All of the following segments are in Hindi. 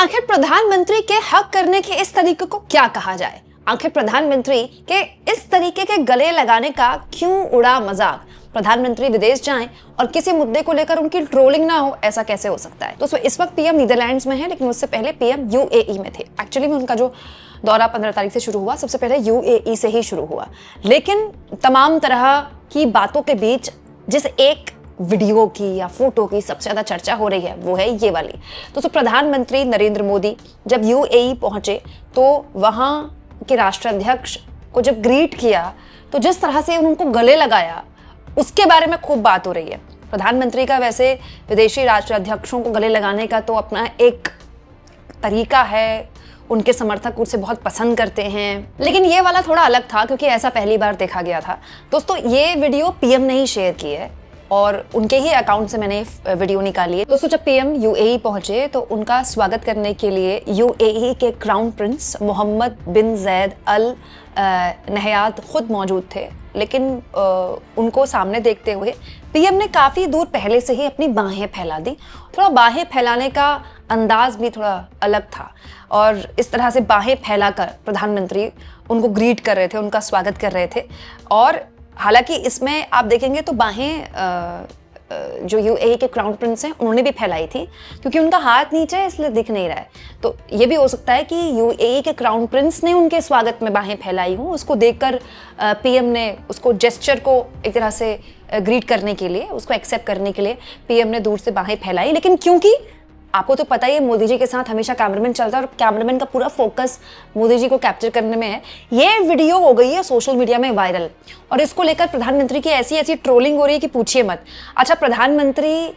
आखिर प्रधानमंत्री के हक करने के इस तरीके को क्या कहा जाए? आखिर प्रधानमंत्री के इस तरीके के गले लगाने का क्यों उड़ा मजाक? प्रधानमंत्री विदेश जाएं और किसी मुद्दे को लेकर उनकी ट्रोलिंग ना हो, ऐसा कैसे हो सकता है? दोस्तों, इस वक्त पीएम नीदरलैंड्स में है, लेकिन उससे पहले पीएम यूएई में थे। एक्चुअली में उनका जो दौरा 15 तारीख से शुरू हुआ, सबसे पहले यूएई से ही शुरू हुआ। लेकिन तमाम तरह की बातों के बीच जिस एक वीडियो की या फोटो की सबसे ज्यादा चर्चा हो रही है, वो है ये वाली। तो प्रधानमंत्री नरेंद्र मोदी जब यूएई पहुंचे तो वहां के राष्ट्राध्यक्ष को जब ग्रीट किया, तो जिस तरह से उनको गले लगाया, उसके बारे में खूब बात हो रही है। प्रधानमंत्री का वैसे विदेशी राष्ट्राध्यक्षों को गले लगाने का तो अपना एक तरीका है, उनके समर्थक उसे बहुत पसंद करते हैं, लेकिन ये वाला थोड़ा अलग था क्योंकि ऐसा पहली बार देखा गया था। दोस्तों, ये वीडियो पीएम ने ही शेयर की है और उनके ही अकाउंट से मैंने वीडियो निकाली है। दोस्तों, जब पीएम यूएई पहुंचे तो उनका स्वागत करने के लिए यूएई के क्राउन प्रिंस मोहम्मद बिन जैद अल नहयान खुद मौजूद थे, लेकिन उनको सामने देखते हुए पीएम ने काफ़ी दूर पहले से ही अपनी बाहें फैला दी। थोड़ा बाहें फैलाने का अंदाज भी थोड़ा अलग था और इस तरह से बाहें फैलाकर प्रधानमंत्री उनको ग्रीट कर रहे थे, उनका स्वागत कर रहे थे। और हालांकि इसमें आप देखेंगे तो बाहें जो यूएई के क्राउन प्रिंस हैं उन्होंने भी फैलाई थी, क्योंकि उनका हाथ नीचे है इसलिए दिख नहीं रहा है। तो ये भी हो सकता है कि यूएई के क्राउन प्रिंस ने उनके स्वागत में बाहें फैलाई हों, उसको देखकर पीएम ने उसको जेस्चर को एक तरह से ग्रीट करने के लिए, उसको एक्सेप्ट करने के लिए पीएम ने दूर से बाहें फैलाई। लेकिन क्योंकि आपको तो पता ही है, मोदी जी के साथ हमेशा कैमरामैन चलता है और कैमरामैन का पूरा फोकस मोदी जी को कैप्चर करने में है। ये वीडियो हो गई है सोशल मीडिया में वायरल और इसको लेकर प्रधानमंत्री की ऐसी ऐसी ट्रोलिंग हो रही है कि पूछिए मत। अच्छा, प्रधानमंत्री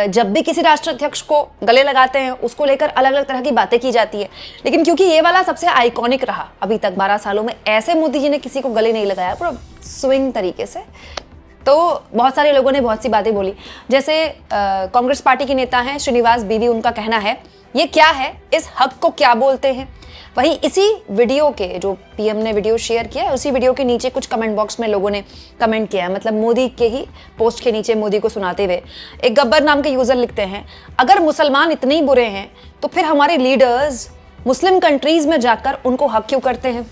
जब भी किसी राष्ट्राध्यक्ष को गले लगाते हैं, उसको लेकर अलग अलग तरह की बातें की जाती है, लेकिन क्योंकि ये वाला सबसे आइकॉनिक रहा अभी तक 12 सालों में, ऐसे मोदी जी ने किसी को गले नहीं लगाया पूरा स्विंग तरीके से। तो बहुत सारे लोगों ने बहुत सी बातें बोली, जैसे कांग्रेस पार्टी के नेता हैं श्रीनिवास बीवी, उनका कहना है ये क्या है, इस हक को क्या बोलते हैं। वहीं इसी वीडियो के, जो पीएम ने वीडियो शेयर किया, उसी वीडियो के नीचे कुछ कमेंट बॉक्स में लोगों ने कमेंट किया, मतलब मोदी के ही पोस्ट के नीचे मोदी को सुनाते हुए एक गब्बर नाम के यूजर लिखते हैं, अगर मुसलमान इतने ही बुरे हैं तो फिर हमारे लीडर्स मुस्लिम कंट्रीज में जाकर उनको हक क्यों करते हैं।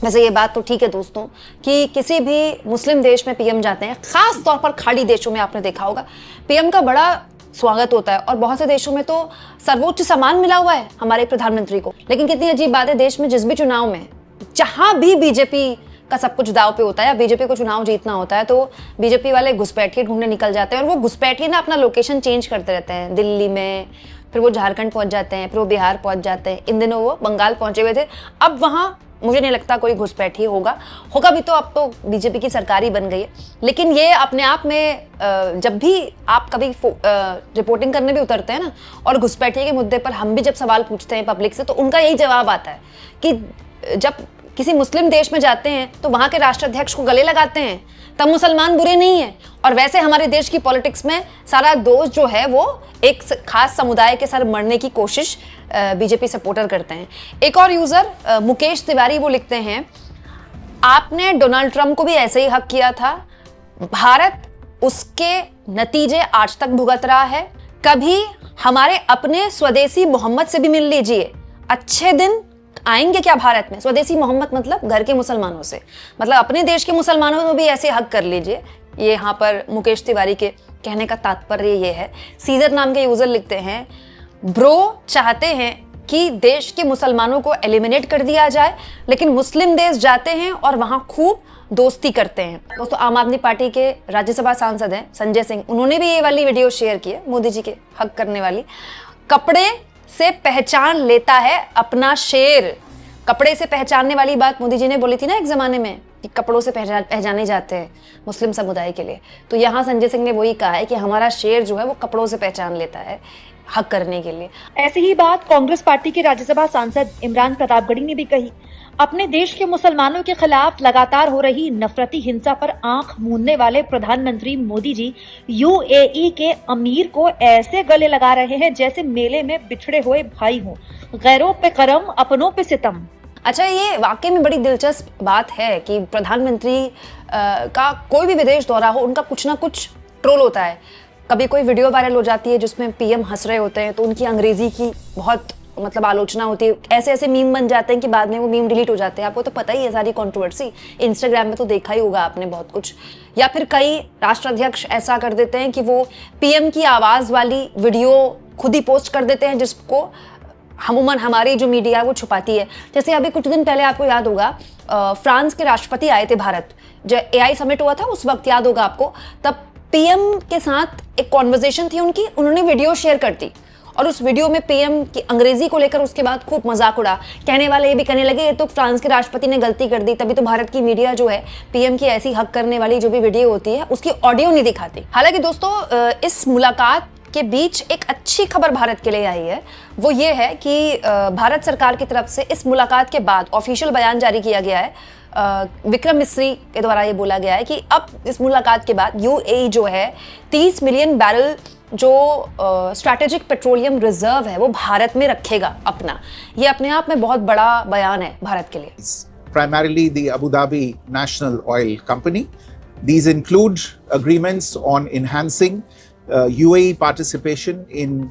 वैसे ये बात तो ठीक है दोस्तों कि किसी भी मुस्लिम देश में पीएम जाते हैं, खास तौर पर खाड़ी देशों में आपने देखा होगा पीएम का बड़ा स्वागत होता है और बहुत से देशों में तो सर्वोच्च सम्मान मिला हुआ है हमारे प्रधानमंत्री को। लेकिन कितनी अजीब बात है, देश में जिस भी चुनाव में, जहां भी बीजेपी का सब कुछ दाव पे होता है, बीजेपी को चुनाव जीतना होता है, तो बीजेपी वाले घुसपैठिए ढूंढने निकल जाते हैं और वो घुसपैठिए ना अपना लोकेशन चेंज करते रहते हैं, दिल्ली में, फिर वो झारखंड पहुंच जाते हैं, फिर वो बिहार पहुंच जाते हैं। इन दिनों वो बंगाल पहुंचे हुए थे, अब वहां मुझे नहीं लगता कोई घुसपैठी होगा भी, तो अब तो बीजेपी की सरकार ही बन गई है। लेकिन ये अपने आप में जब भी आप कभी रिपोर्टिंग करने भी उतरते हैं ना, और घुसपैठी के मुद्दे पर हम भी जब सवाल पूछते हैं पब्लिक से, तो उनका यही जवाब आता है कि जब किसी मुस्लिम देश में जाते हैं तो वहां के राष्ट्राध्यक्ष को गले लगाते हैं, तब मुसलमान बुरे नहीं है। और वैसे हमारे देश की पॉलिटिक्स में सारा दोष जो है वो एक खास समुदाय के सर मरने की कोशिश बीजेपी सपोर्टर करते हैं। एक और यूजर मुकेश तिवारी, वो लिखते हैं, आपने डोनाल्ड ट्रंप को भी ऐसे ही हक किया था, भारत उसके नतीजे आज तक भुगत रहा है, कभी हमारे अपने स्वदेशी मोहम्मद से भी मिल लीजिए, अच्छे दिन आएंगे क्या भारत में। स्वदेशी मोहम्मद मतलब घर के मुसलमानों से, मतलब अपने देश के मुसलमानों को भी ऐसे हक कर लीजिए। ये यहाँ पर मुकेश तिवारी के कहने का तात्पर्य ये है। सीजर नाम के यूजर लिखते हैं, ब्रो चाहते हैं कि देश के मुसलमानों को एलिमिनेट कर दिया जाए, लेकिन मुस्लिम देश जाते हैं और वहां खूब दोस्ती करते हैं। दोस्तों, आम आदमी पार्टी के राज्यसभा सांसद हैं संजय सिंह, उन्होंने भी ये वाली वीडियो शेयर की है, मोदी जी के हक करने वाली। कपड़े से पहचान लेता है अपना शेर। कपड़े से पहचानने वाली बात मोदी जी ने बोली थी ना एक जमाने में, कि कपड़ों से पहचाने जाते हैं मुस्लिम समुदाय के लिए। तो यहाँ संजय सिंह ने वही कहा है कि हमारा शेर जो है वो कपड़ों से पहचान लेता है हक करने के लिए। ऐसी ही बात कांग्रेस पार्टी के राज्यसभा सांसद इमरान प्रतापगढ़ी ने भी कही। अपने देश के मुसलमानों के खिलाफ लगातार हो रही नफरती हिंसा पर आंख मूंदने वाले प्रधानमंत्री मोदी जी यूएई के अमीर को ऐसे गले लगा रहे हैं जैसे मेले में बिछड़े हुए भाई हों, गैरों पे करम, अपनों पे सितम। अच्छा, ये वाकई में बड़ी दिलचस्प बात है कि प्रधानमंत्री का कोई भी विदेश दौरा हो, उनका कुछ ना कुछ ट्रोल होता है। कभी कोई वीडियो वायरल हो जाती है जिसमें पीएम हंस रहे होते हैं तो उनकी अंग्रेजी की बहुत मतलब आलोचना होती है, ऐसे ऐसे मीम बन जाते हैं कि बाद में वो मीम डिलीट हो जाते हैं। आपको तो पता ही है सारी कंट्रोवर्सी, इंस्टाग्राम में तो देखा ही होगा आपने बहुत कुछ। या फिर कई राष्ट्राध्यक्ष ऐसा कर देते हैं कि वो पीएम की आवाज़ वाली वीडियो खुद ही पोस्ट कर देते हैं, जिसको अमूमन हमारी जो मीडिया है वो छुपाती है। जैसे अभी कुछ दिन पहले आपको याद होगा फ्रांस के राष्ट्रपति आए थे भारत, जो एआई समिट हुआ था उस वक्त, याद होगा आपको। तब पीएम के साथ एक कॉन्वर्जेशन थी उनकी, उन्होंने वीडियो शेयर कर दी और उस वीडियो में पीएम की अंग्रेजी को लेकर उसके बाद खूब मजाक उड़ा। कहने वाले ये भी कहने लगे ये तो फ्रांस के राष्ट्रपति ने गलती कर दी, तभी तो भारत की मीडिया जो है पीएम की ऐसी हक करने वाली जो भी वीडियो होती है उसकी ऑडियो नहीं दिखाती। हालांकि दोस्तों इस मुलाकात के बीच एक अच्छी खबर भारत के लिए आई है, वो ये है कि भारत सरकार की तरफ से इस मुलाकात के बाद ऑफिशियल बयान जारी किया गया है। विक्रम मिस्री के द्वारा ये बोला गया है कि अब इस मुलाकात के बाद यूएई जो है 30 मिलियन बैरल जो स्ट्रैटेजिक पेट्रोलियम रिजर्व है वो भारत में रखेगा अपना। ये अपने आप में बहुत बड़ा बयान है भारत के लिए। Primarily the Abu Dhabi National Oil Company. These include agreements on enhancing UAE participation in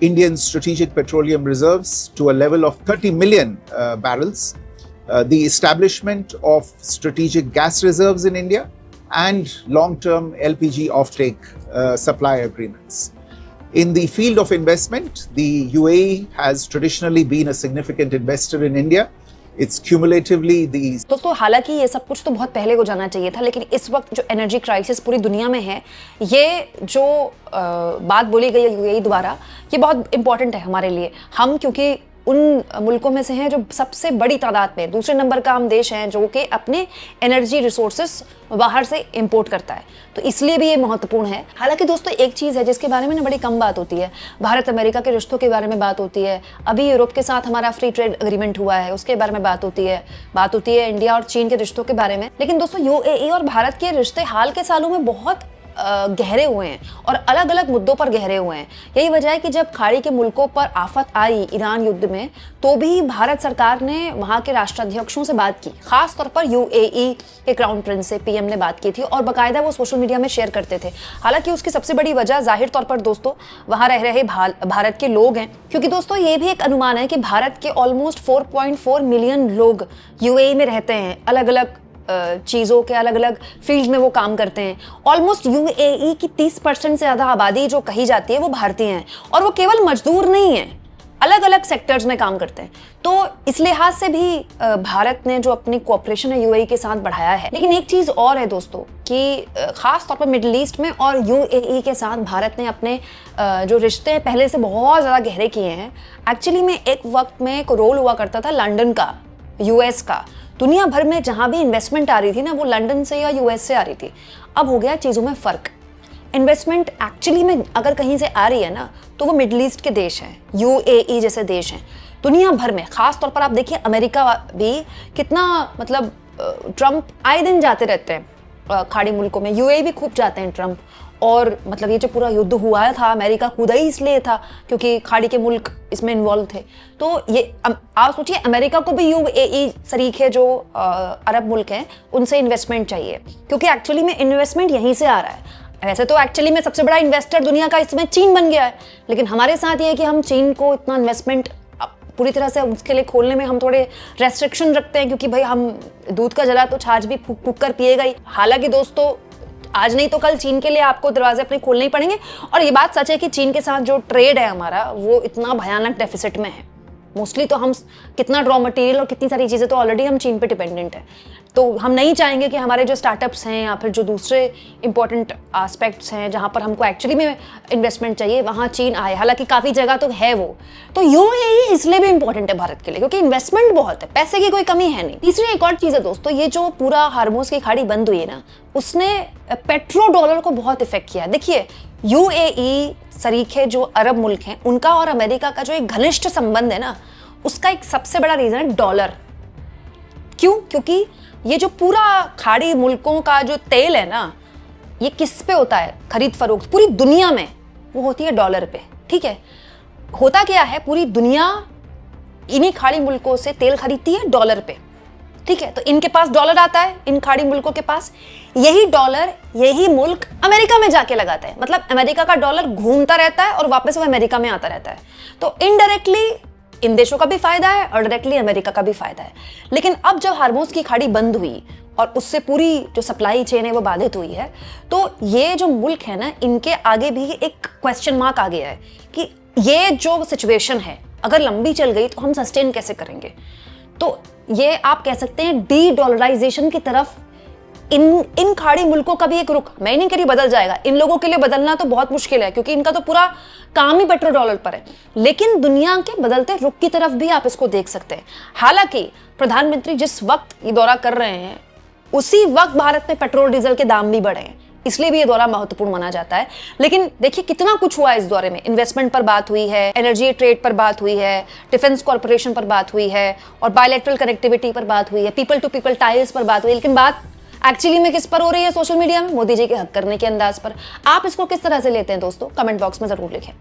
Indian strategic petroleum reserves to a level of 30 million barrels, the establishment of strategic gas reserves in India, and long-term LPG offtake supply agreements. In the field of investment, the UAE has traditionally been a significant investor in India. It's cumulatively these. दोस्तों हालांकि ये सब कुछ तो बहुत पहले हो जाना चाहिए था, लेकिन इस वक्त जो एनर्जी क्राइसिस पूरी दुनिया में है, ये जो बात बोली गई है यूएई द्वारा, ये बहुत इंपॉर्टेंट है हमारे लिए। हम क्योंकि उन मुल्कों में से हैं जो सबसे बड़ी तादाद में, दूसरे नंबर का हम देश हैं जो कि अपने एनर्जी रिसोर्सेस बाहर से इंपोर्ट करता है, तो इसलिए भी ये महत्वपूर्ण है। हालांकि दोस्तों एक चीज़ है जिसके बारे में ना बड़ी कम बात होती है, भारत अमेरिका के रिश्तों के बारे में बात होती है। अभी यूरोप के साथ हमारा फ्री ट्रेड एग्रीमेंट हुआ है, उसके बारे में बात होती है इंडिया और चीन के रिश्तों के बारे में। लेकिन दोस्तों यूएई और भारत के रिश्ते हाल के सालों में बहुत गहरे हुए हैं और अलग अलग मुद्दों पर गहरे हुए हैं। यही वजह है कि जब खाड़ी के मुल्कों पर आफत आई ईरान युद्ध में, तो भी भारत सरकार ने वहां के राष्ट्राध्यक्षों से बात की, खास तौर पर यूएई के क्राउन प्रिंस से पीएम ने बात की थी और बाकायदा वो सोशल मीडिया में शेयर करते थे। हालांकि उसकी सबसे बड़ी वजह जाहिर तौर पर दोस्तों वहां रह रहे भारत के लोग हैं, क्योंकि दोस्तों ये भी एक अनुमान है कि भारत के ऑलमोस्ट 4.4 मिलियन लोग यूएई में रहते हैं, अलग अलग चीज़ों के अलग अलग फील्ड में वो काम करते हैं। ऑलमोस्ट यूएई की 30% से ज़्यादा आबादी जो कही जाती है वो भारतीय हैं, और वो केवल मजदूर नहीं हैं, अलग अलग सेक्टर्स में काम करते हैं। तो इस लिहाज से भी भारत ने जो अपनी कोऑपरेशन है यूएई के साथ बढ़ाया है। लेकिन एक चीज़ और है दोस्तों कि ख़ास तौर पर मिडिल ईस्ट में और यूएई के साथ भारत ने अपने जो रिश्ते हैं पहले से बहुत ज़्यादा गहरे किए हैं। एक्चुअली में एक वक्त में एक रोल हुआ करता था लंदन का, यूएस का, दुनिया भर में जहां भी इन्वेस्टमेंट आ रही थी ना वो लंदन से या यूएस से आ रही थी। अब हो गया चीज़ों में फ़र्क। इन्वेस्टमेंट एक्चुअली में अगर कहीं से आ रही है ना तो वो मिडिल ईस्ट के देश हैं, यूएई जैसे देश हैं दुनिया भर में। ख़ास तौर पर आप देखिए अमेरिका भी कितना, मतलब ट्रंप आए दिन जाते रहते हैं खाड़ी मुल्कों में, यूएई भी खूब जाते हैं ट्रंप। और मतलब ये जो पूरा युद्ध हुआ था अमेरिका कूदा ही इसलिए था क्योंकि खाड़ी के मुल्क इसमें इन्वॉल्व थे। तो ये आप सोचिए अमेरिका को भी यूएई शरीक है जो अरब मुल्क हैं उनसे इन्वेस्टमेंट चाहिए, क्योंकि एक्चुअली में इन्वेस्टमेंट यहीं से आ रहा है। वैसे तो एक्चुअली में सबसे बड़ा इन्वेस्टर दुनिया का इसमें चीन बन गया है, लेकिन हमारे साथ ये है कि हम चीन को इतना इन्वेस्टमेंट पूरी तरह से उसके लिए खोलने में हम थोड़े रेस्ट्रिक्शन रखते हैं, क्योंकि भाई हम दूध का जला तो छाछ भी फूक फूक कर पिएगा ही। हालांकि दोस्तों आज नहीं तो कल चीन के लिए आपको दरवाजे अपने खोलने ही पड़ेंगे, और ये बात सच है कि चीन के साथ जो ट्रेड है हमारा वो इतना भयानक डेफिसिट में है। मोस्टली तो हम कितना रॉ मटेरियल और कितनी सारी चीज़ें तो ऑलरेडी हम चीन पे डिपेंडेंट है। तो हम नहीं चाहेंगे कि हमारे जो स्टार्टअप्स हैं या फिर जो दूसरे इंपॉर्टेंट एस्पेक्ट्स हैं जहाँ पर हमको एक्चुअली में इन्वेस्टमेंट चाहिए वहाँ चीन आए। हालांकि काफ़ी जगह तो है वो, तो यूएई इसलिए भी इंपॉर्टेंट है भारत के लिए क्योंकि इन्वेस्टमेंट बहुत है, पैसे की कोई कमी है नहीं। तीसरी एक और चीज़ है दोस्तों, ये जो पूरा हार्मोज की खाड़ी बंद हुई है ना उसने पेट्रो डॉलर को बहुत इफेक्ट किया। देखिए यूएई शरीक है जो अरब मुल्क हैं, उनका और अमेरिका का जो एक घनिष्ठ संबंध है ना उसका एक सबसे बड़ा रीजन है डॉलर। क्यों? क्योंकि ये जो पूरा खाड़ी मुल्कों का जो तेल है ना ये किस पे होता है खरीद फरोख्त पूरी दुनिया में, वो होती है डॉलर पे। ठीक है, होता क्या है पूरी दुनिया इन्हीं खाड़ी मुल्कों से तेल खरीदती है डॉलर पे। ठीक है, तो इनके पास डॉलर आता है, इन खाड़ी मुल्कों के पास, यही डॉलर यही मुल्क अमेरिका में जाके लगाता है। मतलब अमेरिका का डॉलर घूमता रहता है और वापस वो अमेरिका में आता रहता है। तो इनडायरेक्टली इन देशों का भी फायदा है और डायरेक्टली अमेरिका का भी फायदा है। लेकिन अब जब हार्मोज की खाड़ी बंद हुई और उससे पूरी जो सप्लाई चेन है वो बाधित हुई है, तो ये जो मुल्क है ना, इनके आगे भी एक क्वेश्चन मार्क आ गया है कि ये जो सिचुएशन है अगर लंबी चल गई तो हम सस्टेन कैसे करेंगे। तो ये आप कह सकते हैं डी डॉलराइजेशन की तरफ इन खाड़ी मुल्कों का भी एक रुख, मैं नहीं कह रही बदल जाएगा, इन लोगों के लिए बदलना तो बहुत मुश्किल है क्योंकि इनका तो पूरा काम ही पेट्रो डॉलर पर है, लेकिन दुनिया के बदलते रुख की तरफ भी आप इसको देख सकते हैं। हालांकि प्रधानमंत्री जिस वक्त ये दौरा कर रहे हैं उसी वक्त भारत में पेट्रोल डीजल के दाम भी बढ़े हैं, इसलिए भी ये दौरा महत्वपूर्ण माना जाता है। लेकिन देखिए कितना कुछ हुआ इस दौरे में, इन्वेस्टमेंट पर बात हुई है, एनर्जी ट्रेड पर बात हुई है, डिफेंस कॉर्पोरेशन पर बात हुई है और बायलैटरल कनेक्टिविटी पर बात हुई है, पीपल टू पीपल टाइल्स पर बात हुई। लेकिन बात एक्चुअली में किस पर हो रही है सोशल मीडिया में? मोदी जी के हक करने के अंदाज पर। आप इसको किस तरह से लेते हैं दोस्तों? कमेंट बॉक्स में जरूर लिखें।